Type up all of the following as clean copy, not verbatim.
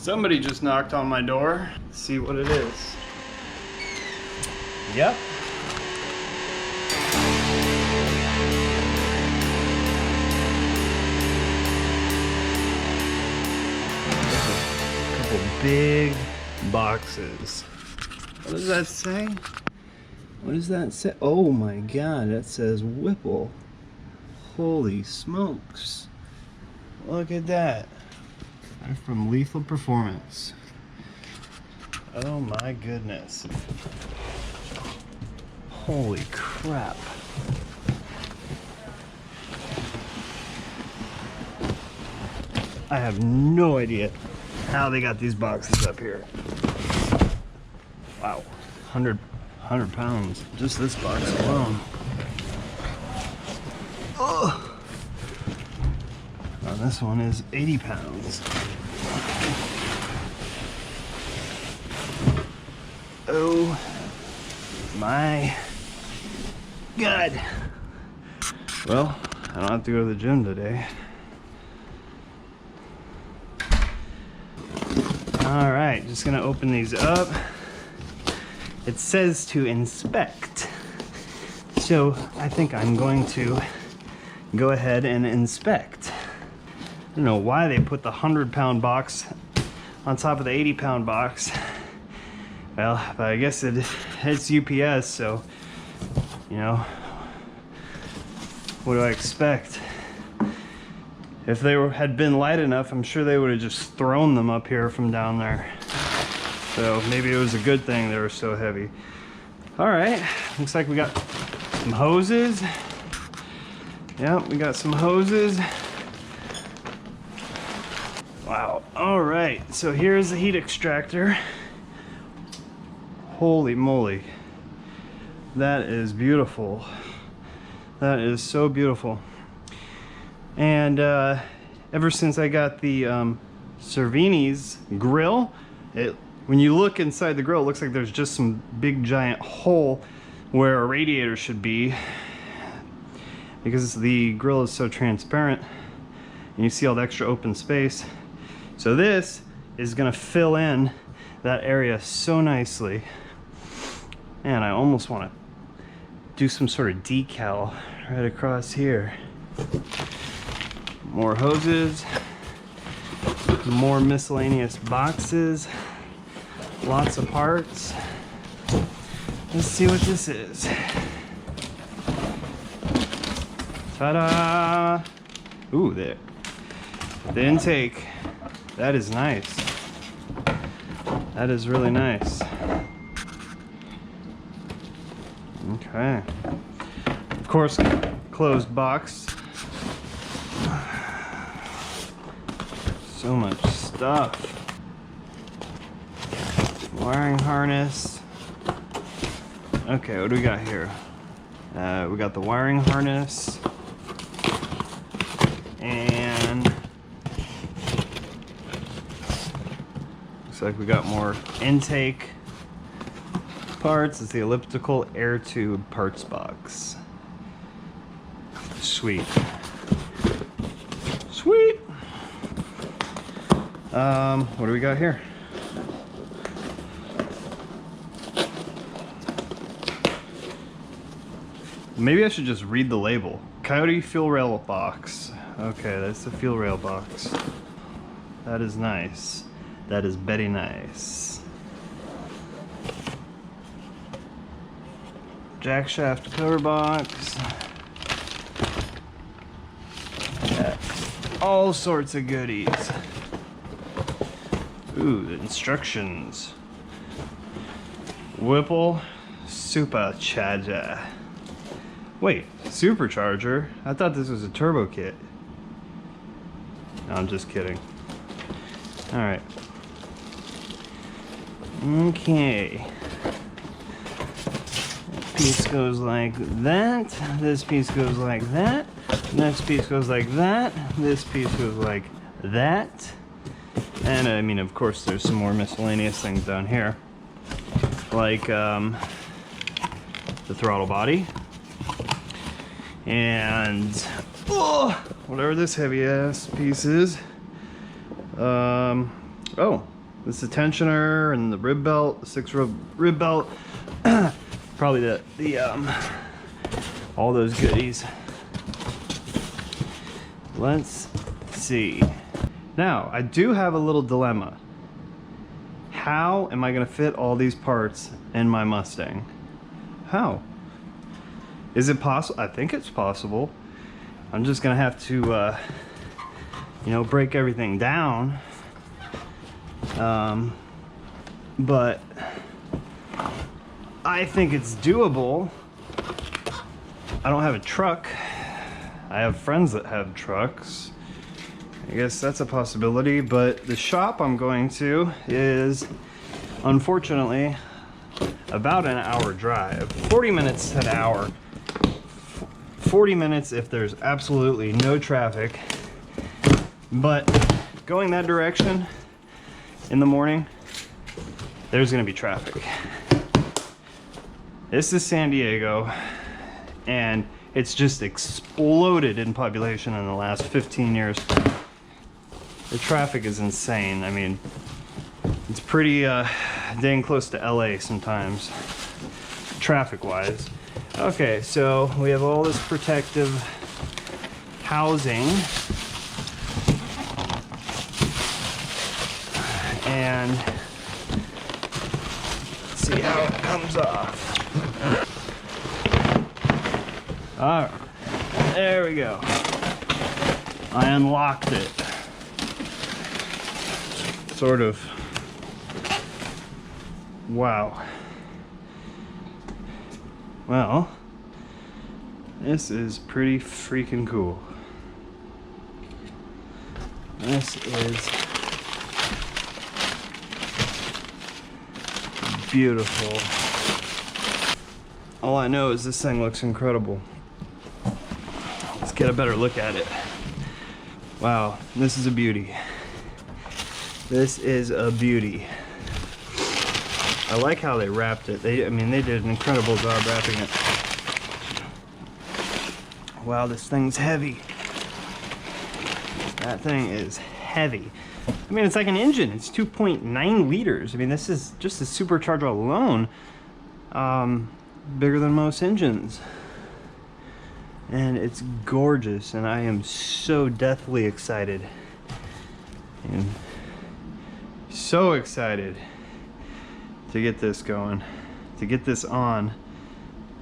Somebody just knocked on my door. Let's see what it is. Yep. A couple big boxes. What does that say? What does that say? Oh my god, that says Whipple. Holy smokes. Look at that. They're from Lethal Performance. Oh my goodness. Holy crap. I have no idea how they got these boxes up here. Wow. 100 pounds. Just this box alone. Oh. Oh, this one is 80 pounds. Oh my god. Well, I don't have to go to the gym today. All right, just gonna open these up. It says to inspect. So I think I'm going to go ahead and inspect. I don't know why they put the 100-pound box on top of the 80-pound box. Well, but I guess it's UPS, so, you know, what do I expect? If they had been light enough, I'm sure they would have just thrown them up here from down there. So maybe it was a good thing they were so heavy. All right, looks like we got some hoses. Yep, we got some hoses. Wow, all right, so here's the heat extractor. Holy moly, that is beautiful. That is so beautiful. And ever since I got the Cervini's grill, when you look inside the grill, it looks like there's just some big giant hole where a radiator should be, because the grill is so transparent and you see all the extra open space. So this is gonna fill in that area so nicely. And I almost want to do some sort of decal right across here. More hoses, more miscellaneous boxes, lots of parts. Let's see what this is. Ta-da! Ooh, there. The intake. That is nice. That is really nice. Okay. Of course, closed box. So much stuff. Wiring harness. Okay, what do we got here? We got the wiring harness. And looks like we got more intake parts. It's the elliptical air tube parts box. Sweet. Sweet. What do we got here? Maybe I should just read the label. Coyote fuel rail box. Okay, that's the fuel rail box. That is nice. That is very nice. Jack shaft cover box. Yeah, all sorts of goodies. Ooh, the instructions. Whipple supercharger. Wait, supercharger? I thought this was a turbo kit. No, I'm just kidding. All right. Okay. This piece goes like that. This piece goes like that. Next piece goes like that. This piece goes like that. And I mean, of course, there's some more miscellaneous things down here, like the throttle body and whatever this heavy ass piece is. Oh, This is the tensioner and the rib belt, the 6 rib belt. Probably the all those goodies. Let's see. Now, I do have a little dilemma. How am I gonna fit all these parts in my Mustang? How? Is it possible? I think it's possible. I'm just gonna have to, you know, break everything down. But I think it's doable. I don't have a truck. I have friends that have trucks. I guess that's a possibility, but the shop I'm going to is, unfortunately, about an hour drive. 40 minutes to an hour. 40 minutes if there's absolutely no traffic. But going that direction in the morning, there's gonna be traffic. This is San Diego, and it's just exploded in population in the last 15 years. The traffic is insane. I mean, it's pretty dang close to LA sometimes, traffic-wise. Okay, so we have all this protective housing. And let's see how it comes off. All right, there we go. I unlocked it. Sort of. Wow. Well, this is pretty freaking cool. This is beautiful. All I know is this thing looks incredible. Let's get a better look at it. Wow, this is a beauty. This is a beauty. I like how they wrapped it. I mean, they did an incredible job wrapping it. Wow, this thing's heavy. That thing is heavy. I mean, it's like an engine. It's 2.9 liters. I mean, this is just a supercharger alone, bigger than most engines. And it's gorgeous, and I am so deathly excited. And so excited to get this going, to get this on.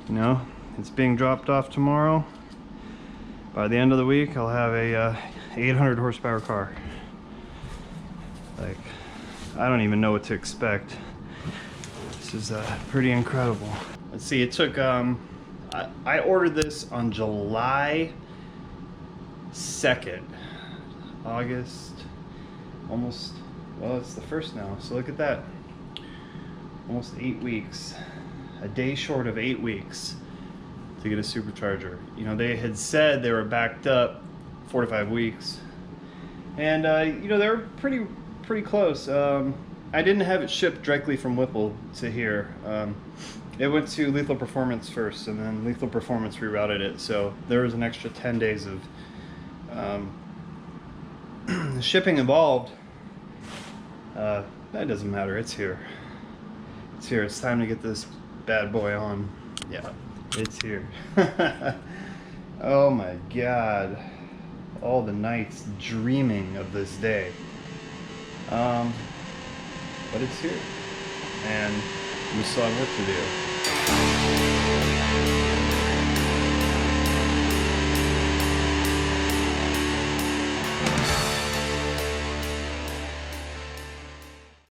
You know, it's being dropped off tomorrow. By the end of the week, I'll have a 800 horsepower car. Like, I don't even know what to expect. This is pretty incredible. Let's see, it took, I ordered this on July 2nd. August, almost, well, it's the 1st now, so look at that. Almost 8 weeks. A day short of 8 weeks to get a supercharger. You know, they had said they were backed up 4 to 5 weeks. And, you know, they were pretty close. I didn't have it shipped directly from Whipple to here. It went to Lethal Performance first, and then Lethal Performance rerouted it. So there was an extra 10 days of shipping involved. That doesn't matter. It's here. It's here. It's time to get this bad boy on. Yeah, it's here. Oh my God. All the nights dreaming of this day. But it's here. And we still have work to do.